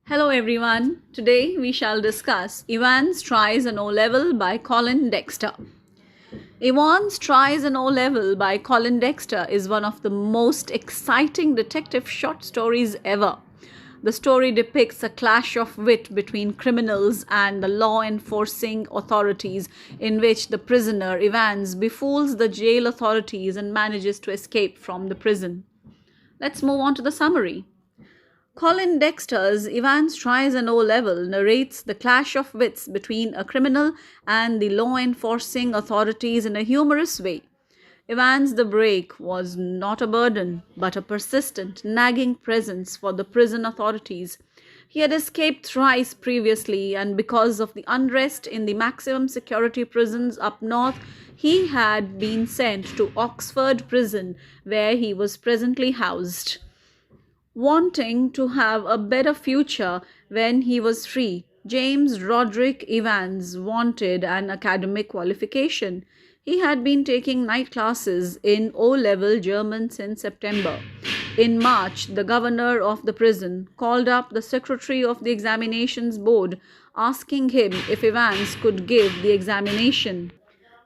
Hello everyone. Today we shall discuss Evans Tries an O-Level by Colin Dexter. Evans Tries an O-Level by Colin Dexter is one of the most exciting detective short stories ever. The story depicts a clash of wit between criminals and the law enforcing authorities, in which the prisoner Evans befools the jail authorities and manages to escape from the prison. Let's move on to the summary. Colin Dexter's Evans Tries an O-Level narrates the clash of wits between a criminal and the law enforcing authorities in a humorous way. Evans the Break was not a burden, but a persistent, nagging presence for the prison authorities. He had escaped thrice previously, and because of the unrest in the maximum security prisons up north, he had been sent to Oxford Prison, where he was presently housed. Wanting to have a better future when he was free, James Roderick Evans wanted an academic qualification. He had been taking night classes in O-level German since September. In March, the governor of the prison called up the secretary of the examinations board, asking him if Evans could give the examination.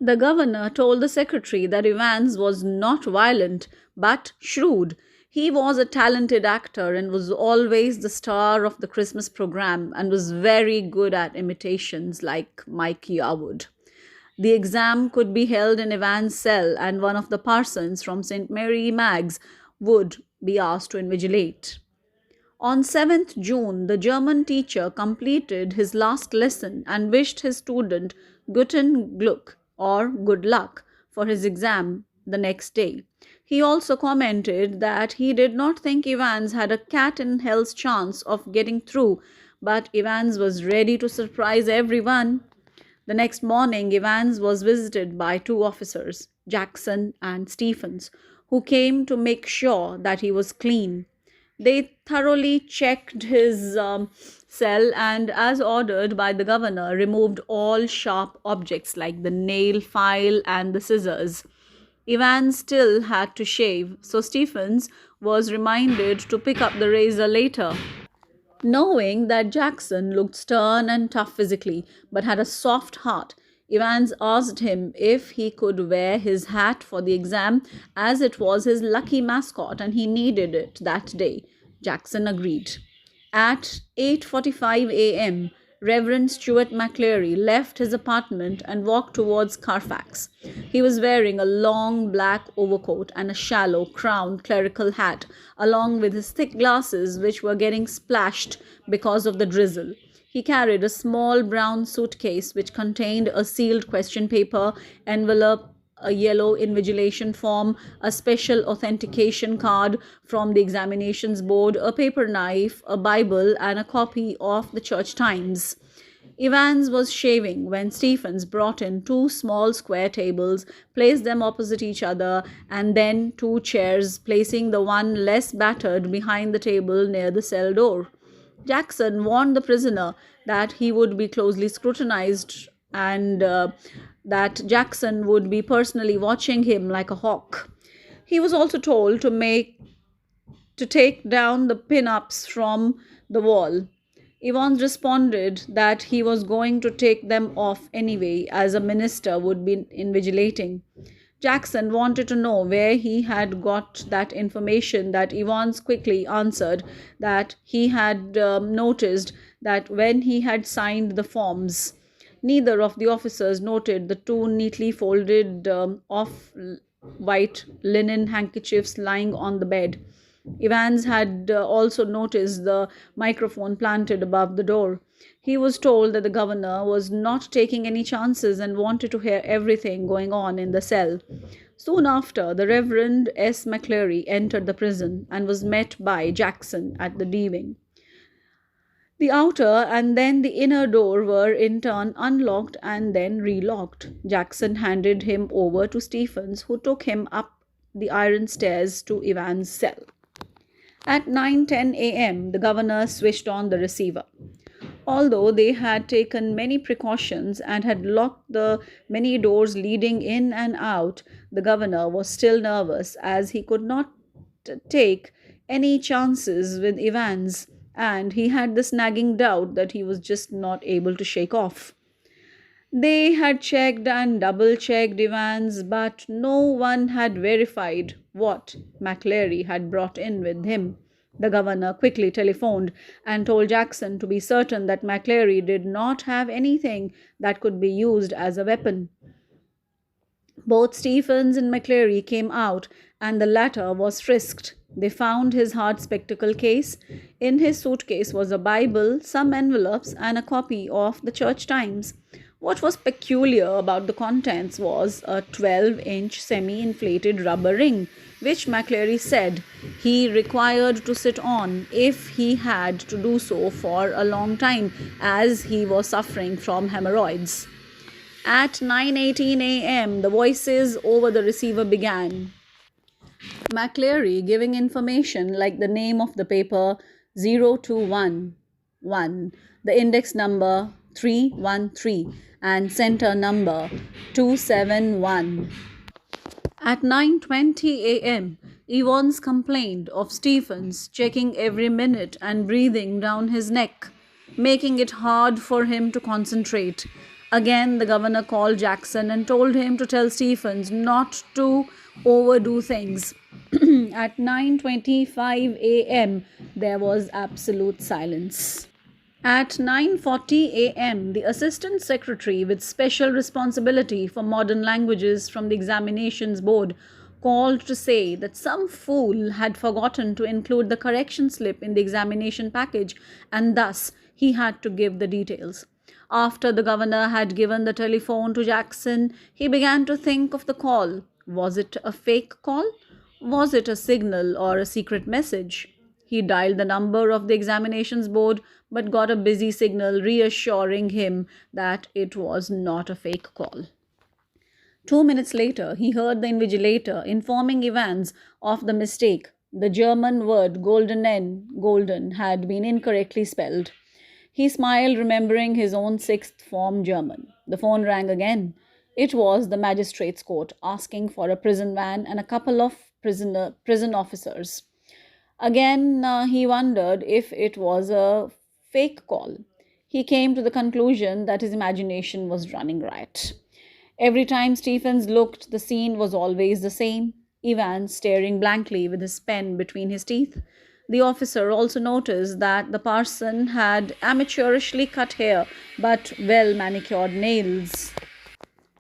The governor told the secretary that Evans was not violent but shrewd. He was a talented actor and was always the star of the Christmas program and was very good at imitations like Mike Yarwood. The exam could be held in Evans' cell, and one of the parsons from St. Mary Mag's would be asked to invigilate. On 7th June, the German teacher completed his last lesson and wished his student Guten Glück or good luck for his exam the next day. He also commented that he did not think Evans had a cat in hell's chance of getting through, but Evans was ready to surprise everyone. The next morning, Evans was visited by two officers, Jackson and Stephens, who came to make sure that he was clean. They thoroughly checked his cell and, as ordered by the governor, removed all sharp objects like the nail file and the scissors. Evans still had to shave, so Stephens was reminded to pick up the razor later. Knowing that Jackson looked stern and tough physically but had a soft heart, Evans asked him if he could wear his hat for the exam, as it was his lucky mascot and he needed it that day. Jackson agreed. At 8:45 a.m., Reverend Stuart McCleary left his apartment and walked towards Carfax. He was wearing a long black overcoat and a shallow crowned clerical hat, along with his thick glasses, which were getting splashed because of the drizzle. He carried a small brown suitcase which contained a sealed question paper, envelope, a yellow invigilation form, a special authentication card from the examinations board, a paper knife, a Bible, and a copy of the Church Times. Evans was shaving when Stephens brought in two small square tables, placed them opposite each other, and then two chairs, placing the one less battered behind the table near the cell door. Jackson warned the prisoner that he would be closely scrutinized and that Jackson would be personally watching him like a hawk. He was also told to take down the pin-ups from the wall. Evans responded that he was going to take them off anyway, as a minister would be invigilating. Jackson wanted to know where he had got that information, that Evans quickly answered that he had noticed that when he had signed the forms. Neither of the officers noted the two neatly folded off-white linen handkerchiefs lying on the bed. Evans had also noticed the microphone planted above the door. He was told that the governor was not taking any chances and wanted to hear everything going on in the cell. Soon after, the Reverend S. McCleary entered the prison and was met by Jackson at the D-wing. The outer and then the inner door were in turn unlocked and then relocked. Jackson handed him over to Stephens, who took him up the iron stairs to Evans' cell. At 9:10 a.m., the governor switched on the receiver. Although they had taken many precautions and had locked the many doors leading in and out, the governor was still nervous, as he could not take any chances with Evans. and he had this nagging doubt that he was just not able to shake off. They had checked and double checked Evans, but no one had verified what McCleary had brought in with him. The governor quickly telephoned and told Jackson to be certain that McCleary did not have anything that could be used as a weapon. Both Stephens and McCleary came out, and the latter was frisked. They found his hard spectacle case. In his suitcase was a Bible, some envelopes, and a copy of the Church Times. What was peculiar about the contents was a 12-inch semi-inflated rubber ring, which McCleary said he required to sit on if he had to do so for a long time, as he was suffering from hemorrhoids. At 9:18 a.m., the voices over the receiver began. McCleary giving information like the name of the paper 0211, the index number 313, and center number 271. At 9:20 a.m., Evans complained of Stephens checking every minute and breathing down his neck, making it hard for him to concentrate. Again, the governor called Jackson and told him to tell Stephens not to overdo things. At 9:25 a.m., there was absolute silence. At 9:40 a.m., the assistant secretary with special responsibility for modern languages from the examinations board called to say that some fool had forgotten to include the correction slip in the examination package, and thus he had to give the details. After the governor had given the telephone to Jackson, he began to think of the call. Was it a fake call? Was it a signal or a secret message? He dialed the number of the examinations board but got a busy signal reassuring him that it was not a fake call. 2 minutes later, he heard the invigilator informing Evans of the mistake. The German word golden had been incorrectly spelled. He smiled, remembering his own sixth form German. The phone rang again. It was the magistrate's court, asking for a prison van and a couple of prison officers. Again, he wondered if it was a fake call. He came to the conclusion that his imagination was running riot. Every time Stephens looked, the scene was always the same. Evans staring blankly with his pen between his teeth. The officer also noticed that the parson had amateurishly cut hair but well-manicured nails.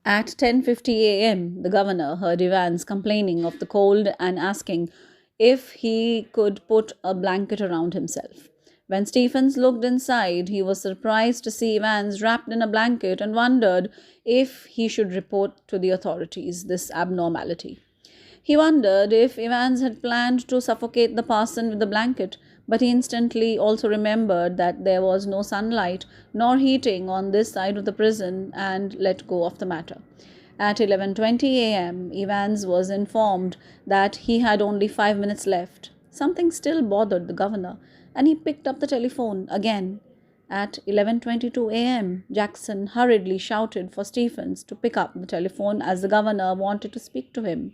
At 10:50 a.m., the governor heard Evans complaining of the cold and asking if he could put a blanket around himself. When Stephens looked inside, he was surprised to see Evans wrapped in a blanket and wondered if he should report to the authorities this abnormality. He wondered if Evans had planned to suffocate the parson with the blanket, but he instantly also remembered that there was no sunlight nor heating on this side of the prison and let go of the matter. At 11:20 a.m., Evans was informed that he had only 5 minutes left. Something still bothered the governor, and he picked up the telephone again. At 11:22 a.m., Jackson hurriedly shouted for Stephens to pick up the telephone as the governor wanted to speak to him.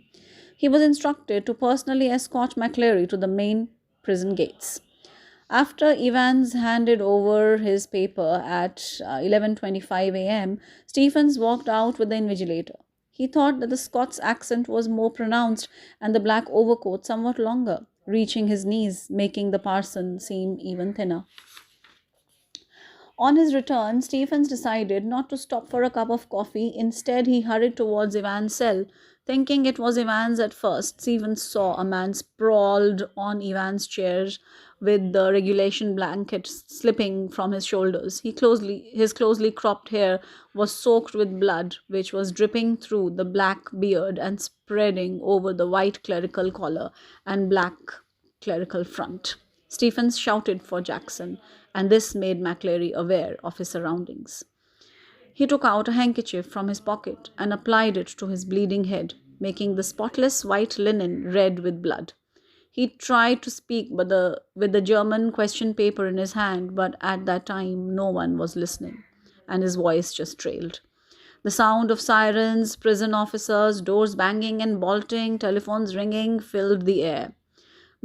He was instructed to personally escort McCleary to the main prison gates. After Evans handed over his paper at 11:25 a.m., Stephens walked out with the invigilator. He thought that the Scots accent was more pronounced and the black overcoat somewhat longer, reaching his knees, making the parson seem even thinner. On his return, Stephens decided not to stop for a cup of coffee. Instead, he hurried towards Evans' cell. Thinking it was Evans at first, Stephens saw a man sprawled on Evans' chair with the regulation blanket slipping from his shoulders. His closely cropped hair was soaked with blood, which was dripping through the black beard and spreading over the white clerical collar and black clerical front. Stephens shouted for Jackson, and this made McCleary aware of his surroundings. He took out a handkerchief from his pocket and applied it to his bleeding head, making the spotless white linen red with blood. He tried to speak with the German question paper in his hand, but at that time no one was listening, and his voice just trailed. The sound of sirens, prison officers, doors banging and bolting, telephones ringing filled the air.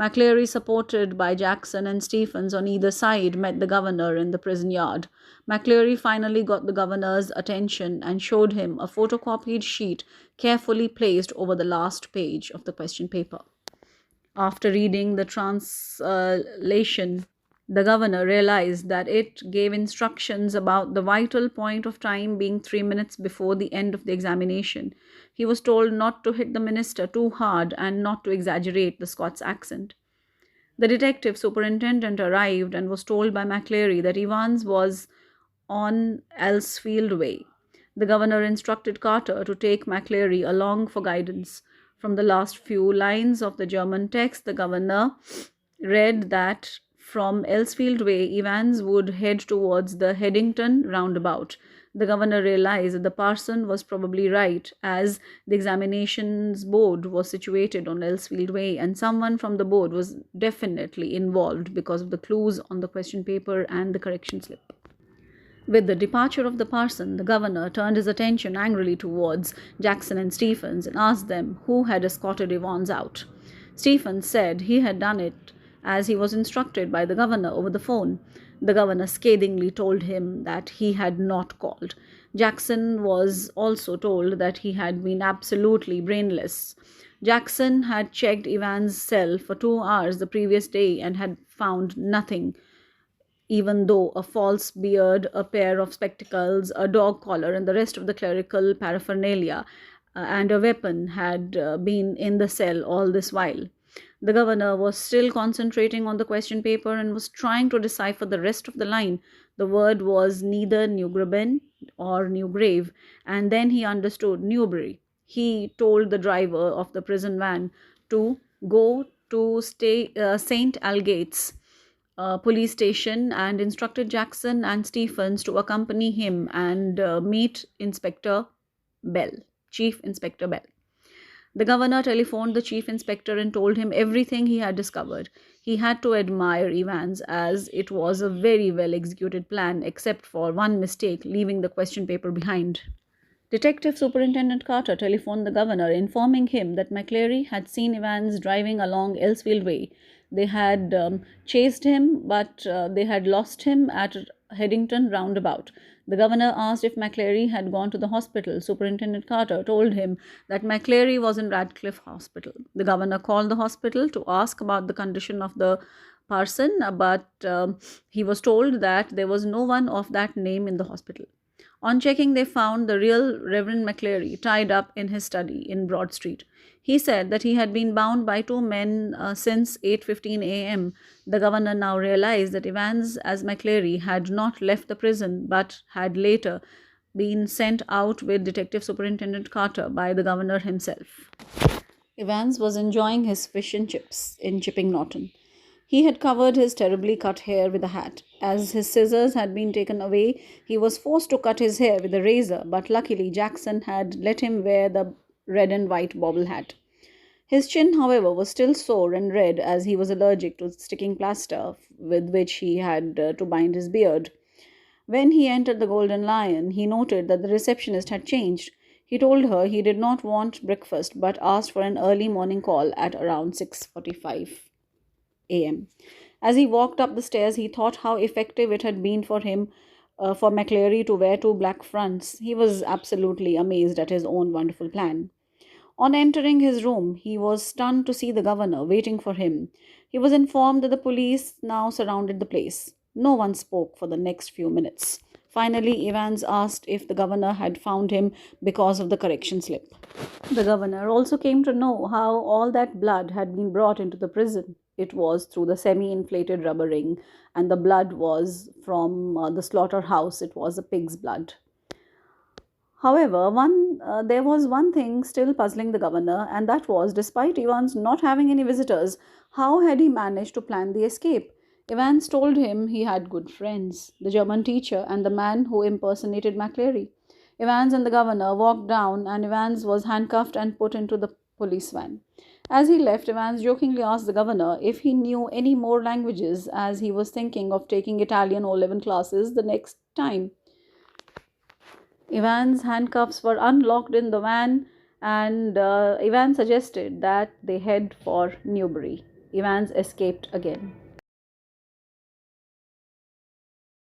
McCleary, supported by Jackson and Stephens on either side, met the governor in the prison yard. McCleary finally got the governor's attention and showed him a photocopied sheet carefully placed over the last page of the question paper. After reading the translation, the governor realized that it gave instructions about the vital point of time being 3 minutes before the end of the examination. He was told not to hit the minister too hard and not to exaggerate the Scots accent. The detective superintendent arrived and was told by McCleary that Evans was on Elsfield Way. The governor instructed Carter to take McCleary along for guidance. From the last few lines of the German text, the governor read that from Elsfield Way, Evans would head towards the Headington roundabout. The governor realized that the parson was probably right, as the examinations board was situated on Elsfield Way, and someone from the board was definitely involved because of the clues on the question paper and the correction slip. With the departure of the parson, the governor turned his attention angrily towards Jackson and Stephens and asked them who had escorted Evans out. Stephens said he had done it as he was instructed by the governor over the phone. The governor scathingly told him that he had not called. Jackson was also told that he had been absolutely brainless. Jackson had checked Evans' cell for 2 hours the previous day and had found nothing, even though a false beard, a pair of spectacles, a dog collar, and the rest of the clerical paraphernalia and a weapon had been in the cell all this while. The governor was still concentrating on the question paper and was trying to decipher the rest of the line. The word was neither Newgraben or Newgrave, and then he understood Newbury. He told the driver of the prison van to go to St. Algate's police station and instructed Jackson and Stephens to accompany him and meet Inspector Bell, Chief Inspector Bell. The governor telephoned the chief inspector and told him everything he had discovered. He had to admire Evans, as it was a very well executed plan, except for one mistake, leaving the question paper behind. Detective Superintendent Carter telephoned the governor, informing him that McCleary had seen Evans driving along Elsfield Way. They had chased him, but they had lost him at Headington roundabout. The governor asked if McCleary had gone to the hospital. Superintendent Carter told him that McCleary was in Radcliffe Hospital. The governor called the hospital to ask about the condition of the parson, but he was told that there was no one of that name in the hospital. On checking, they found the real Reverend McCleary tied up in his study in Broad Street. He said that he had been bound by 2 men since 8:15 a.m. The governor now realized that Evans, as McCleary, had not left the prison but had later been sent out with Detective Superintendent Carter by the governor himself. Evans was enjoying his fish and chips in Chipping Norton. He had covered his terribly cut hair with a hat. As his scissors had been taken away, he was forced to cut his hair with a razor, but luckily Jackson had let him wear the red and white bobble hat. His chin, however, was still sore and red, as he was allergic to sticking plaster with which he had to bind his beard. When he entered the Golden Lion, he noted that the receptionist had changed. He told her he did not want breakfast, but asked for an early morning call at around 6:45 a.m. As he walked up the stairs, he thought how effective it had been for him, for McCleary to wear 2 black fronts. He was absolutely amazed at his own wonderful plan. On entering his room, he was stunned to see the governor waiting for him. He was informed that the police now surrounded the place. No one spoke for the next few minutes. Finally, Evans asked if the governor had found him because of the correction slip. The governor also came to know how all that blood had been brought into the prison. It was through the semi-inflated rubber ring, and the blood was from the slaughterhouse. It was a pig's blood. However, there was one thing still puzzling the governor, and that was, despite Evans not having any visitors, how had he managed to plan the escape? Evans told him he had good friends, the German teacher and the man who impersonated McCleary. Evans and the governor walked down, and Evans was handcuffed and put into the police van. As he left, Evans jokingly asked the governor if he knew any more languages, as he was thinking of taking Italian O-level classes the next time. Evans' handcuffs were unlocked in the van, and Evans suggested that they head for Newbury. Evans escaped again.